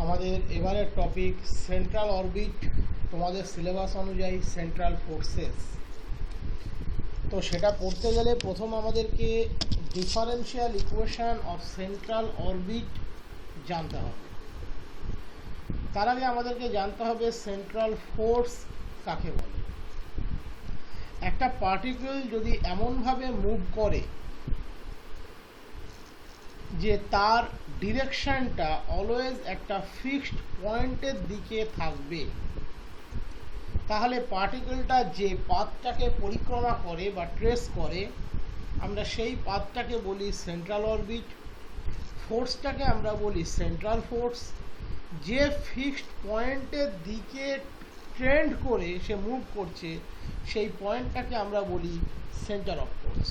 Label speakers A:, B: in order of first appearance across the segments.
A: আমাদের এবারের topic central orbit. তোমাদের সিলেবাস অনুযায়ী সেন্ট্রাল ফোর্সেস। তো সেটা পড়তে গেলে প্রথম আমাদেরকে differential equation of central orbit জানতে হবে। তার আগে আমাদেরকে জানতে হবে সেন্ট্রাল ফোর্স কাকে বলে। একটা পার্টিকেল যদি এমনভাবে মুভ করে যে তার ডিরেকশনটা অলওয়েজ একটা ফিক্সড পয়েন্টের দিকে থাকবে, তাহলে পার্টিকেলটা যে পাথটাকে পরিক্রমা করে বা ট্রেস করে আমরা সেই পাথটাকে বলি সেন্ট্রাল অরবিট। ফোর্সটাকে আমরা বলি সেন্ট্রাল ফোর্স। যে ফিক্সড পয়েন্টের দিকে ট্রেন্ড করে সে মুভ করছে সেই পয়েন্টটাকে আমরা বলি সেন্টার অফ ফোর্স।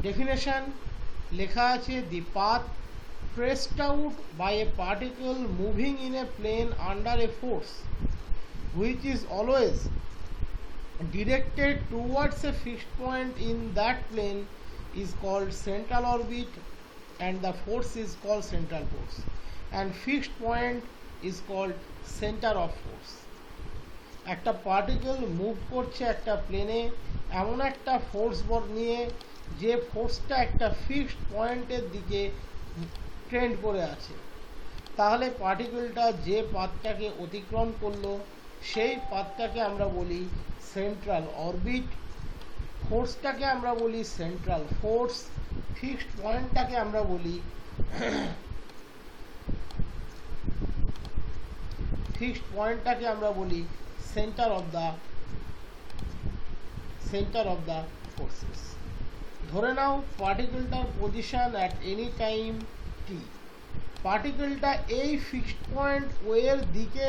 A: ডেফিনেশন লেখা আছে, দি path traced out by a particle moving in a plane under a force which is always directed towards a fixed point in that plane is called central orbit, and the force is called central force, and fixed point is called center of force. একটা particle move করছে একটা প্লেনে এমন একটা force বল নিয়ে যে ফোর্সটা একটা fixed পয়েন্টের দিকে ট্রেন্ড করে আছে, তাহলে পার্টিকেলটা যে পাথটাকে অতিক্রম করলো সেই পাথটাকে আমরা বলি সেন্ট্রাল অরবিট। ফোর্সটাকে আমরা বলি সেন্ট্রাল ফোর্স। ফিক্সড পয়েন্টটাকে আমরা বলি সেন্টার অফ দ্য ফোর্সেস। ধরে নাও পার্টিকেলটার পজিশন অ্যাট এনি টাইম টি। পার্টিকেলটা এই ফিক্সড পয়েন্ট ওয়ের দিকে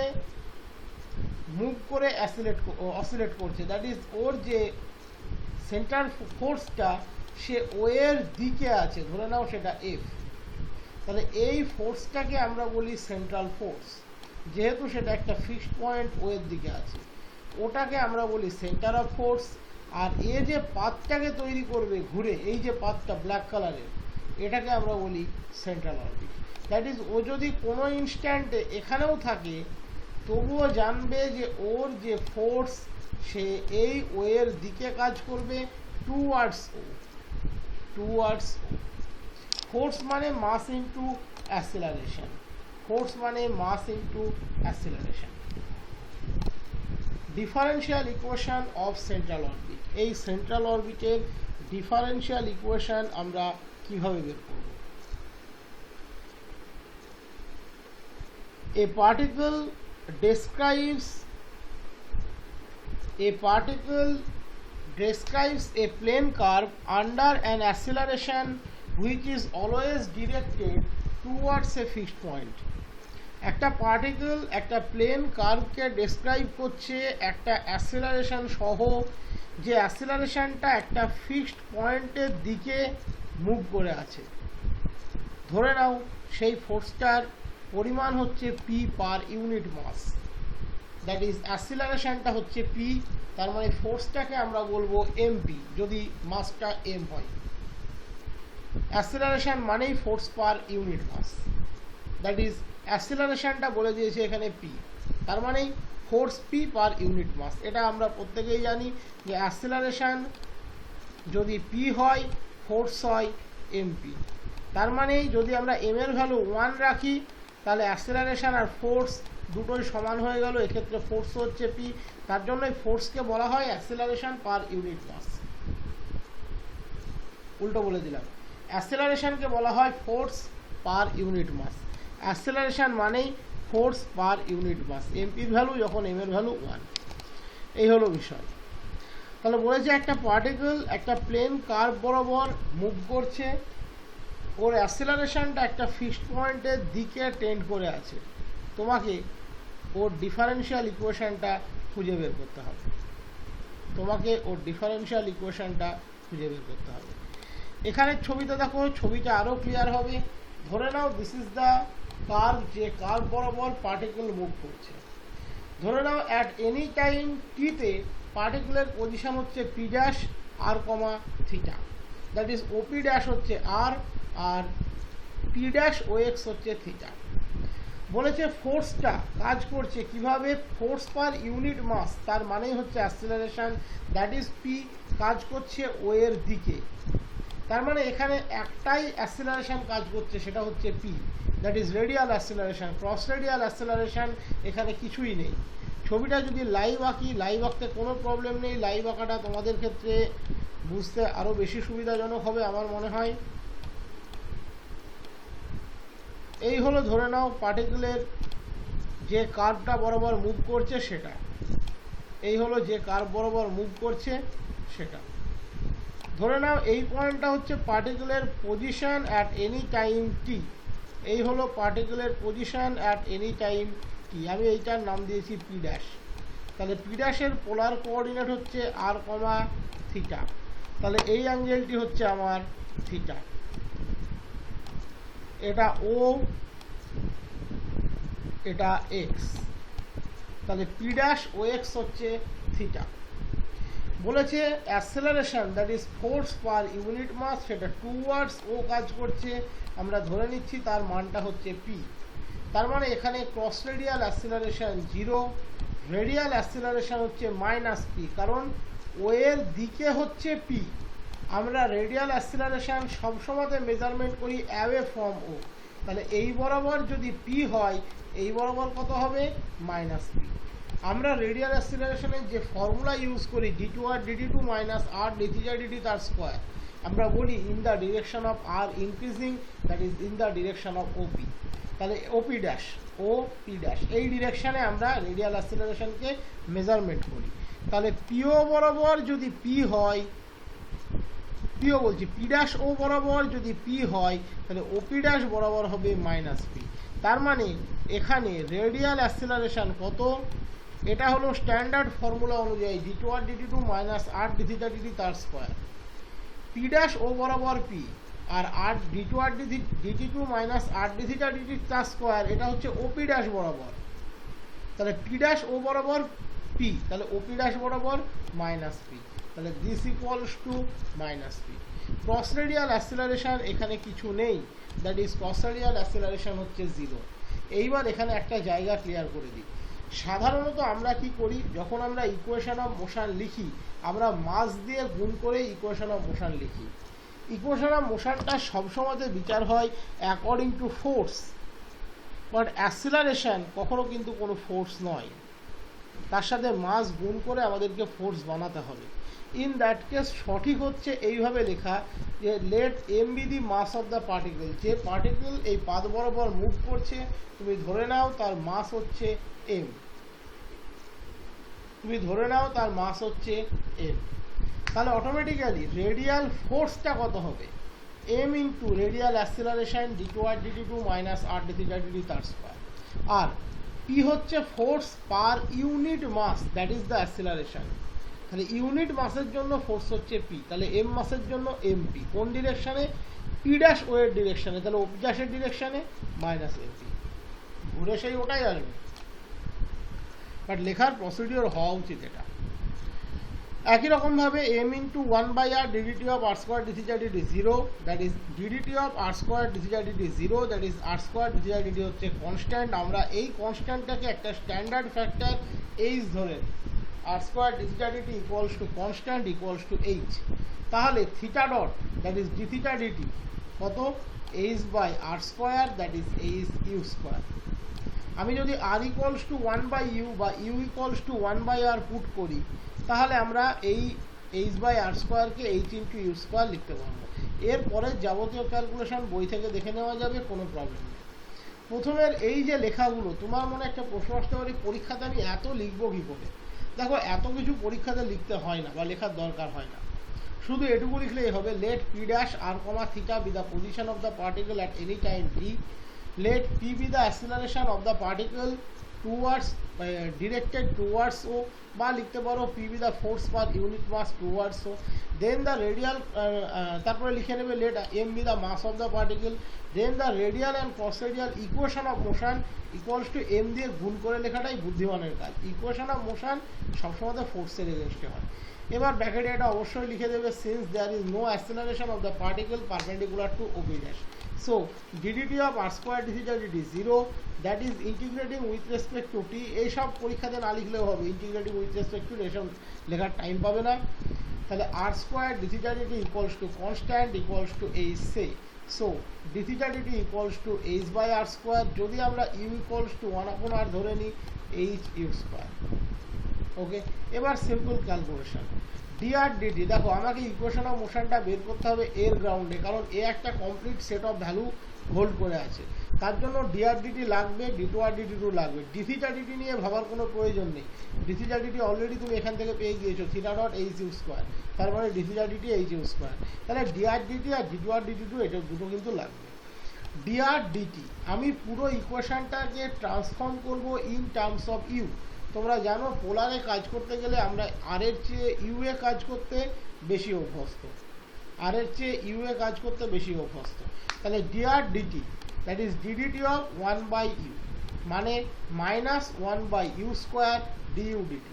A: মুভ করে অসিলেট করছে, দ্যাট ইজ ওর যে সেন্ট্রাল ফোর্সটা সে ওয়ের দিকে আছে, ধরে নাও সেটা এফ। তাহলে এই ফোর্সটাকে আমরা বলি সেন্ট্রাল ফোর্স, যেহেতু সেটা একটা ফিক্সড পয়েন্ট ওয়ের দিকে আছে। ওটাকে আমরা বলি সেন্টার অফ ফোর্স। আর এ যে পাথটাকে তৈরি করবে ঘুরে, এই যে পাথটা ব্ল্যাক কালারের, এটাকে আমরা বলি সেন্ট্রাল অরবিট। দ্যাট ইজ ও যদি কোনো ইনস্ট্যান্টে এখানেও থাকে তবুও জানবে যে ওর যে ফোর্স সে এই ওয়ের দিকে কাজ করবে টুয়ার্ডস ও। ফোর্স মানে mass into acceleration. Differential equation of central orbit. এই সেন্ট্রাল অরবিটের ডিফারেন্সিয়াল ইকুয়েশন আমরা কিভাবে বের করব? A particle describes a plane curve under an acceleration which is always directed towards a fixed point. একটা particle একটা plane কার্ভকে describe করছে একটা অ্যাসেলারেশন সহ, যে অ্যাসেলারেশনটা একটা ফিক্সড পয়েন্টের দিকে মুভ করে আছে। ধরে নাও সেই ফোর্সটার পরিমাণ হচ্ছে P per unit mass, that is অ্যাসেলারেশনটা হচ্ছে পি, তার মানে ফোর্সটাকে আমরা বলবো এমপি যদি মাসটা এম হয়। অ্যাসেলারেশন মানেই force per unit mass, that is অ্যাসেলারেশনটা বলে দিয়েছে এখানে পি, তার মানেই force P per unit mass. এটা আমরা প্রত্যেকেই জানি যে অ্যাসেলারেশন যদি পি হয় ফোর্স হয় এমপি। তার মানে যদি আমরা এম এর ভ্যালু 1 রাখি তাহলে অ্যাসেলারেশন আর ফোর্স দুটোই সমান হয়ে গেল, এক্ষেত্রে ফোর্স হচ্ছে পি, তার জন্যই ফোর্সকে বলা হয় অ্যাসেলারেশন পার ইউনিট মাস। উল্টো বলে দিলাম, অ্যাসেলারেশনকে বলা হয় ফোর্স পার ইউনিট মাস। অ্যাসেলারেশন মানেই ফোর্স পার ইউনিট মাস, এমপির ভ্যালু যখন এম এর ভ্যালু 1। এই হলো বিষয়। তাহলে বলেছে একটা পার্টিকেল একটা প্লেন কার্ভ বরাবর মুভ করছে, ওর অ্যাসেলারেশনটা একটা ফিক্সড পয়েন্টের দিকে টেন্ড করে আছে। তোমাকে ওর ডিফারেন্সিয়াল ইকুয়েশনটা খুঁজে বের করতে হবে। এখানে ছবিটা দেখো, ছবিটা আরও ক্লিয়ার হবে। ধরে নাও দিস ইজ দ্য কার্ভ, যে কার্ভ বরাবর পার্টিকেল মুভ করছে। ধরে নাও অ্যাট এনি টাইম টিতে পার্টিকেলের পজিশন হচ্ছে P dash R comma theta, that is OP dash হচ্ছে আর, আর পি ড্যাশ ও এক্স হচ্ছে থিটা। বলেছে ফোর্সটা কাজ করছে কিভাবে, ফোর্স পার ইউনিট মাস, তার মানেই হচ্ছে অ্যাক্সিলারেশন, দ্যাট ইজ পি, কাজ করছে ও এর দিকে। তার মানে এখানে একটাই অ্যাক্সিলারেশন কাজ করছে, সেটা হচ্ছে P, that is radial acceleration. Cross radial acceleration এখানে কিছুই নেই। ছবিটা যদি লাইভ আঁকি, লাইভ আঁকতে কোনো প্রবলেম নেই, লাইভ আঁকাটা তোমাদের ক্ষেত্রে বুঝতে আরও বেশি সুবিধাজনক হবে আমার মনে হয়। এই হলো ধরে নাও পার্টিকেলের যে কার্ভটা বরাবর মুভ করছে সেটা, এই হলো যে কার্ভ বরাবর মুভ করছে সেটা। ধরে নাও এই পয়েন্টটা হচ্ছে পার্টিকেলের পজিশন অ্যাট এনি টাইম টি, এই হলো পার্টিকেলের পজিশন অ্যাট এনি টাইম টি। আমি এইটার নাম দিয়েছি পি ড্যাশ। তাহলে পি ড্যাশের পোলার কোঅর্ডিনেট হচ্ছে আর কমা থিটা, তাহলে এই অ্যাঙ্গেলটি হচ্ছে আমার থিটা। এটা ও, এটা এক্স, তাহলে পি ড্যাশ ও এক্স হচ্ছে থিটা। বলেছে acceleration that is force per unit mass, সেটা টুয়ার্ডস ও কাজ করছে, আমরা ধরে নিচ্ছি তার মানটা হচ্ছে পি। তার মানে এখানে cross radial acceleration 0, radial acceleration হচ্ছে মাইনাস পি, কারণ ও এর দিকে হচ্ছে পি। আমরা রেডিয়াল অ্যাক্সেলারেশন সবসময়তে মেজারমেন্ট করি অ্যাওয়ে ফ্রম ও, তাহলে এই বরাবর যদি পি হয়, এই বরাবর কত হবে, মাইনাস পি। আমরা রেডিয়াল অ্যাক্সেলারেশনের যে ফর্মুলা ইউজ করি d2r dt2 minus r dθ dt তার স্কোয়ার, আমরা বলি in the direction of R increasing, that is in the direction of OP. তাহলে OP dash, O P dash, এই ডিরেকশানে আমরা রেডিয়াল অ্যাক্সেলারেশনকে মেজারমেন্ট করি। তাহলে পিও বরাবর যদি পি হয়, পিও বলছি পি ড্যাশ ও বরাবর যদি পি হয়, তাহলে ওপি ড্যাশ বরাবর হবে মাইনাস পি। তার মানে এখানে রেডিয়াল অ্যাক্সেলারেশন কত, এটা হলো স্ট্যান্ডার্ড ফর্মুলা অনুযায়ী d2r dt2 minus r dθ dt তার স্কোয়ার। পি ড্যাশ ও বরাবর P R r d2r dt2 minus r dθ dt তার স্কোয়ার, এটা হচ্ছে ওপি ড্যাশ বরাবর। তাহলে পি ড্যাশ ও বরাবর পি, তাহলে ওপি ড্যাশ বরাবর মাইনাস পি, তাহলে this equals to minus P. Cross radial acceleration এখানে কিছু নেই, that is cross radial acceleration হচ্ছে 0। এইবার এখানে একটা জায়গা ক্লিয়ার করে দিই। সাধারণত আমরা কি করি, যখন আমরা ইকুয়েশন অফ মোশন লিখি, আমরা মাস দিয়ে গুণ করে ইকুয়েশন অফ মোশন লিখি। ইকুয়েশন অফ মোশনটা সবসময়তে বিচার হয় according to force, but acceleration কখনো কিন্তু কোনো ফোর্স নয়, তার সাথে মাস গুণ করে আমাদেরকে ফোর্স বানাতে হবে। ইন দ্যাট কেস সঠিক হচ্ছে এইভাবে লেখা যে let M be the mass of the particle, যে পার্টিকেল এই পাথ বরাবর মুভ করছে তুমি ধরে নাও তার মাস হচ্ছে এম, তুমি ধরে নাও তার মাস হচ্ছে এম। তাহলে অটোমেটিক্যালি রেডিয়াল ফোর্সটা কত হবে, M into radial acceleration d2r dt2 minus r dθ dt তার স্কোয়ার। আর পি হচ্ছে force per unit mass, that is the acceleration. তাহলে ইউনিট মাসের জন্য ফোর্স হচ্ছে পি, তাহলে এম মাসের জন্য এম পি। কোন ডিরেকশানে, পি ড্যাশ ও এর ডিরেকশানে, তাহলে ও পি ড্যাশের ডিরেকশানে মাইনাস এম পি, ঘুরে সেই ওটাই আসবে। বাট লেখার প্রসিডিওর হওয়া উচিত এটা। একই রকমভাবে m into 1/r ddt of r square dθ dt 0, that is ddt of r square dθ dt 0, that is r square dθ dt হচ্ছে কনস্ট্যান্ট। আমরা এই কনস্ট্যান্টটাকে একটা স্ট্যান্ডার্ড ফ্যাক্টর এইচ ধরে, r square dθ dt equals to constant equals to h. তাহলে theta dot that is dθ dt কত, h by r square, that is h u square. আমি যদি r ইকুয়ালস টু 1/u বা u equals to 1/r put করি, তাহলে আমরা এই H by আর স্কোয়ারকে এইচ ইন্টু ইউ স্কোয়ার লিখতে পারবো। এরপরে যাবতীয় ক্যালকুলেশন বই থেকে দেখে নেওয়া যাবে, কোনো প্রবলেম নেই। প্রথমের এই যে লেখাগুলো, তোমার মনে একটা প্রশ্ন আসতে পারে পরীক্ষাতে আমি এত লিখবো কী করে। দেখো এত কিছু পরীক্ষাতে লিখতে হয় না বা লেখার দরকার হয় না, শুধু এটুকু লিখলেই হবে let p dash R comma theta be the position of the particle at any time t, let p be the acceleration of the particle towards directed towards o, বা লিখতে পারো p be the force per unit mass towards o, then the radial তারপরে লিখে নেবে let m be the mass of the particle, then the radial and cross radial equation of motion equals to m দিয়ে গুণ করে লেখাটাই বুদ্ধিমানের কাজ। Equation of motion সবসময় ফোর্সের এগেনস্টে হয়। এবার ব্র্যাকেটে এটা অবশ্যই লিখে দেবে since there is no acceleration of the particle perpendicular to OP dash, So ddt of r square d theta dt 0, that is integrating with respect to t. এই সব পরীক্ষাতে না লিখলেও হবে, integrating with respect to এসব লেখার time পাবে না। তাহলে r square d theta dt equals to constant equals to h say, so d theta dt equals to h by r square, যদি আমরা u equals to 1 upon r ধরে নিই, h u square। ওকে, এবার simple calculation dr dt, দেখো আমাকে equation of মোশনটা বের করতে হবে এর গ্রাউন্ডে, কারণ এ একটা complete set of value hold করে আছে, তার জন্য dr dt লাগবে, d2r dt2 লাগবে। d theta dt নিয়ে ভাবার কোনো প্রয়োজন নেই, d theta dt অলরেডি তুমি এখান থেকে পেয়ে গিয়েছো theta dot h u square, তার মানে d theta dt h u square. তাহলে dr dt আর d2r dt2 এটা দুটো কিন্তু লাগবে। dr dt আমি পুরো ইকুয়েশনটাকে ট্রান্সফর্ম করব ইন টার্মস অফ ইউ। তোমরা জানো পোলারে কাজ করতে গেলে আমরা আর এর চেয়ে ইউ এ কাজ করতে বেশি অভ্যস্ত, আর এর চেয়ে ইউ এ কাজ করতে বেশি অভ্যস্ত। তাহলে dr dt that is ddt of 1 by u, মানে minus 1 by u square du dt।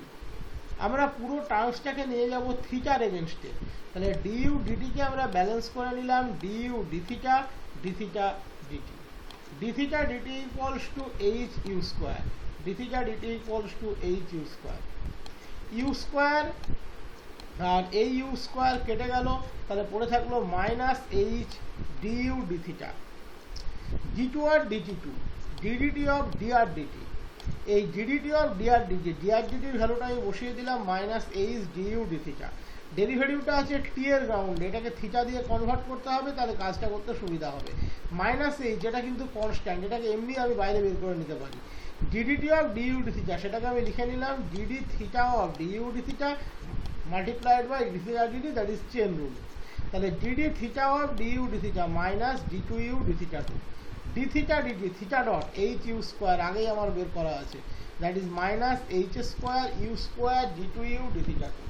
A: আমরা পুরো টার্মসটাকে নিয়ে যাব থিটার এগেনস্টে, তাহলে du dt কে আমরা ব্যালেন্স করে নিলাম du d theta d theta dt, d theta dt equals to h u square, d theta dt equals to h u square, u square আর এই u square কেটে গেল, তাহলে পড়ে থাকলো minus h du d theta, d2r dt2 ddt of dr dt, এই ddt of dr dt, dr dt এর ভ্যালুটা আমি বসিয়ে দিলাম minus h du d theta। ডেরিভেটিভটা আছে টি এর গ্রাউন্ডে, এটাকে থিটা দিয়ে কনভার্ট করতে হবে, তাহলে কাজটা করতে সুবিধা হবে। মাইনাস এইচ যেটা কিন্তু কনস্ট্যান্ট, এটাকে এমনি আমি বাইরে বের করে নিতে পারি। Ddt of du d theta সেটাকে আমি লিখে নিলাম dd theta of du d theta multiplied by d theta dd, that is chain rule. তাহলে dd theta of du d theta minus d two u d theta two, d theta dd theta dot h u square আগেই আমার বের করা আছে, that is minus h square u square d two u d theta two.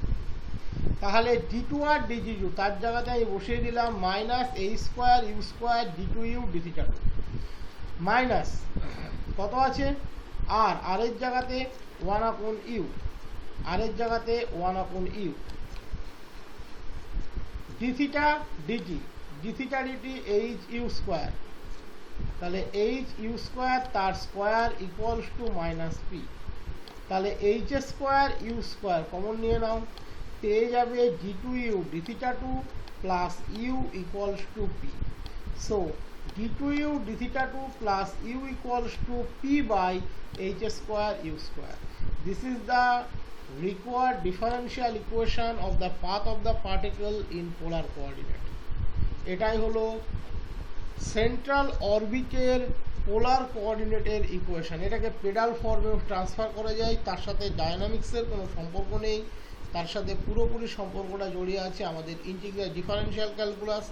A: তাহলে D two r d g two তার জায়গাতে আমি বসিয়ে দিলাম minus h square u square d two u d theta two, minus কত আছে আর, আর এর জায়গাতে ওয়ান আপন ইউ, আর এর জায়গাতে one upon u, d theta dt, d theta dt h u square, তাহলে এইচ ইউ স্কোয়ার তার square equals to minus p, তাহলে h square u square common নিয়ে নাও, পেয়ে যাবে d two u d theta two plus u equals to p. So d two u d theta two plus u equals to p by h square u square. This is the required differential equation of the path of the particle in polar coordinate। এটাই হলো central অরবিটের পোলার কোঅর্ডিনেটের equation. এটাকে pedal ফর্মেও transfer করা যায়, তার সাথে ডায়নামিক্সের কোনো সম্পর্ক নেই, তার সাথে পুরোপুরি সম্পর্কটা জড়িয়ে আছে আমাদের ইন্টিগ্রাল ডিফারেন্সিয়াল ক্যালকুলাস,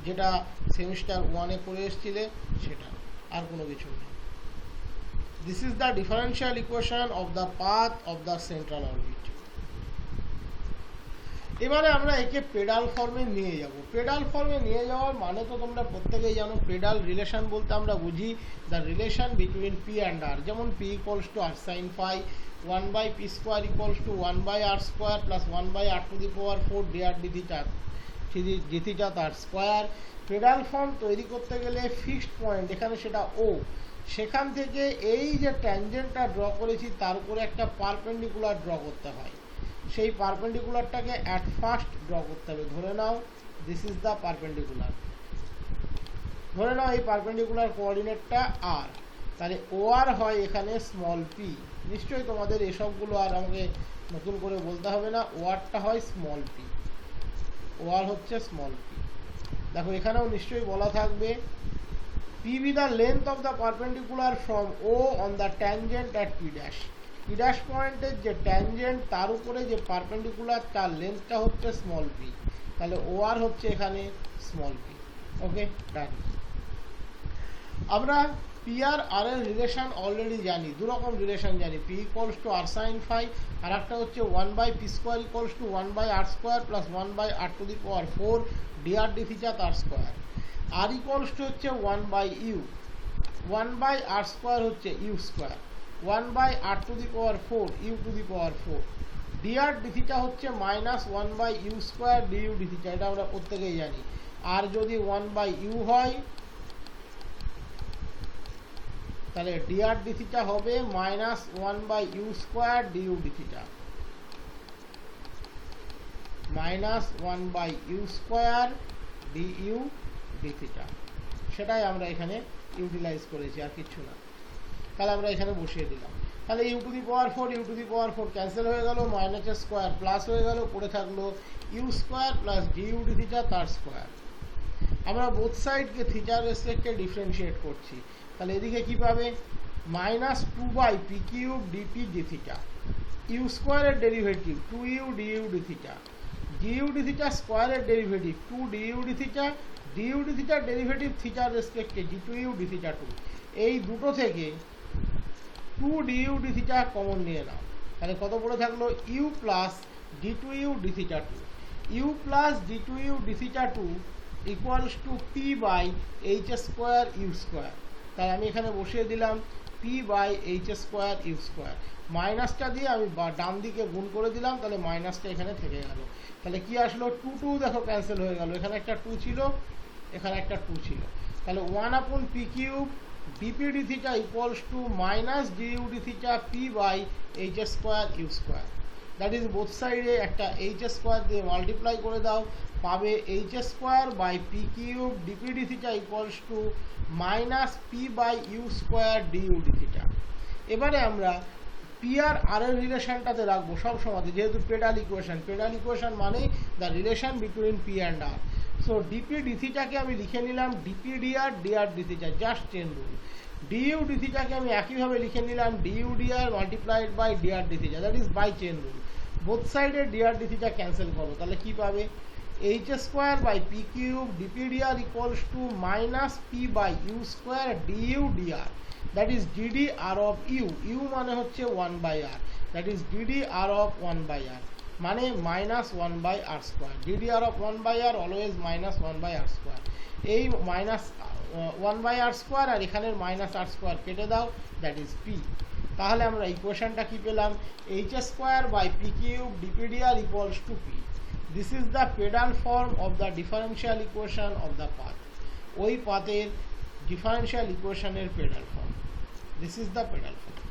A: যেটা সেমিস্টার 1-এ পড়ে এসেছিলে সেটা, আর কোনো কিছু নেই। This is the differential equation of the path of the central orbit। এবারে আমরা একে পেডাল ফর্মে নিয়ে যাব। পেডাল ফর্মে নিয়ে যাওয়ার মানে তো তোমরা প্রত্যেকেই জানো, পেডাল রিলেশন বলতে আমরা বুঝি the relation between p and r, যেমন p equals to r sine phi, 1 by p square equals to 1 by r square plus 1 by r to the power 4 dr d theta, d theta তার square. Pedal form তৈরি করতে গেলে fixed point এখানে সেটা ও, সেখান থেকে এই যে ট্যানজেন্টটা ড্র করেছি তার উপরে একটা পারপেন্ডিকুলার ড্র করতে হয়, সেই পারপেন্ডিকুলারটাকে অ্যাট ফার্স্ট ড্র করতে হবে। ধরে নাও দিস ইজ দ্য পারপেন্ডিকুলার, ধরে নাও এই পারপেন্ডিকুলার কোঅর্ডিনেটটা আর, তাহলে ও আর হয় এখানে স্মল পি। নিশ্চয়ই তোমাদের এসবগুলো আর আমাকে নতুন করে বলতে হবে না, ও আরটা হয় স্মল পি, ও আর হচ্ছে স্মল পি। দেখো এখানেও নিশ্চয়ই বলা থাকবে P be the length of the perpendicular from O on the tangent at P dash, P dash পয়েন্টের যে ট্যানজেন্ট তার উপরে যে পারপেন্ডিকুলার তার লেন্থটা হচ্ছে স্মল পি, তাহলে ও আর হচ্ছে এখানে স্মল পি। ওকে ডান। আমরা পি আর আর এর রিলেশন অলরেডি জানি, দুরকম রিলেশন জানি, p equals to r sine phi, আর একটা হচ্ছে 1 by p square equals to 1 by r square plus 1 by r to the power 4 dr d theta তার স্কোয়ার। আর ইকুয়ালস টু হচ্ছে 1 by u, 1 by r square হচ্ছে u square, 1 by r to the power 4 u to the power 4, dr d theta হচ্ছে minus 1 by u square DU d theta, এটা আমরা প্রত্যেকেই জানি। আর যদি 1 by u হয় তাহলে ডিআর ডি থিটা হবে minus 1/u square d u d theta, minus 1/u square DU d theta, সেটাই আমরা এখানে ইউটিলাইজ করেছি, আর কিছু না। তাহলে আমরা এখানে বসিয়ে দিলাম। তাহলে u to the power 4 u to the power 4 cancel হয়ে গেল, মাইনাসের স্কোয়ার প্লাস হয়ে গেল, পড়ে থাকলো u square plus du d theta তার স্কোয়ার। আমরা বোথ সাইডকে থিটার রেসপেক্টে ডিফারেন্সিয়েট করছি, তাহলে এদিকে কি পাবে মাইনাস 2/পি cube dp d theta, u স্কোয়ারের derivative 2u du d theta, du d theta স্কোয়ারের derivative 2 du d theta, du d থিটার ডেরিভেটিভ থিটার রেসপেক্টে d2u d থিটা 2। এই দুটো থেকে 2 ডিইউ ডি থিটা কমন নিয়ে নাও, তাহলে কত পড়ে থাকলো ইউ প্লাস d2u d থিটা 2, ইউ প্লাস d2u d থিটা 2 equals to p by h square u square. তাহলে আমি এখানে বসিয়ে দিলাম p by h square u square, মাইনাসটা দিয়ে আমি ডান দিকে গুণ করে দিলাম, তাহলে মাইনাসটা এখানে থেকে গেল। তাহলে কি আসলো 2 দেখো ক্যান্সেল হয়ে গেল, এখানে একটা 2 ছিল, এখানে একটা 2 ছিল, তাহলে 1/পি cube dp d theta equals to minus du d theta p by h square u square. That is both সাইডে একটা এইচ স্কোয়ার দিয়ে মাল্টিপ্লাই করে দাও, পাবে h square by p cube dp d theta equals to minus p by u square DU d theta. এবারে আমরা P R আর এর রিলেশনটাতে রাখবো সব সময়, যেহেতু পেডাল ইকুয়েশন মানে the relation between p and r. So dp d থিটাকে আমি লিখে নিলাম dp dr dr d theta, just chain rule. Du d থিটাকে আমি একইভাবে লিখে নিলাম du dr multiplied by dr d theta, that is by chain rule. Both সাইডে ডিআর ডি থিটা ক্যান্সেল করো, তাহলে কি পাবে h square by p cube DP DR equals to minus p by u square d u d r, that is d d r of u, u মানে হচ্ছে 1/r, that is d d r of 1/r মানে minus 1/r square, d d r of 1/r always minus 1/r square. এই minus 1/r square আর এখানের minus আর square কেটে দাও, that is P. তাহলে আমরা ইকুয়েশনটা কি পেলাম h square by p cube DP DR equals to p. This is the pedal form of the differential equation of the path, ওই পাথের ডিফারেন্সিয়াল ইকুয়েশনের pedal form, this is the pedal form.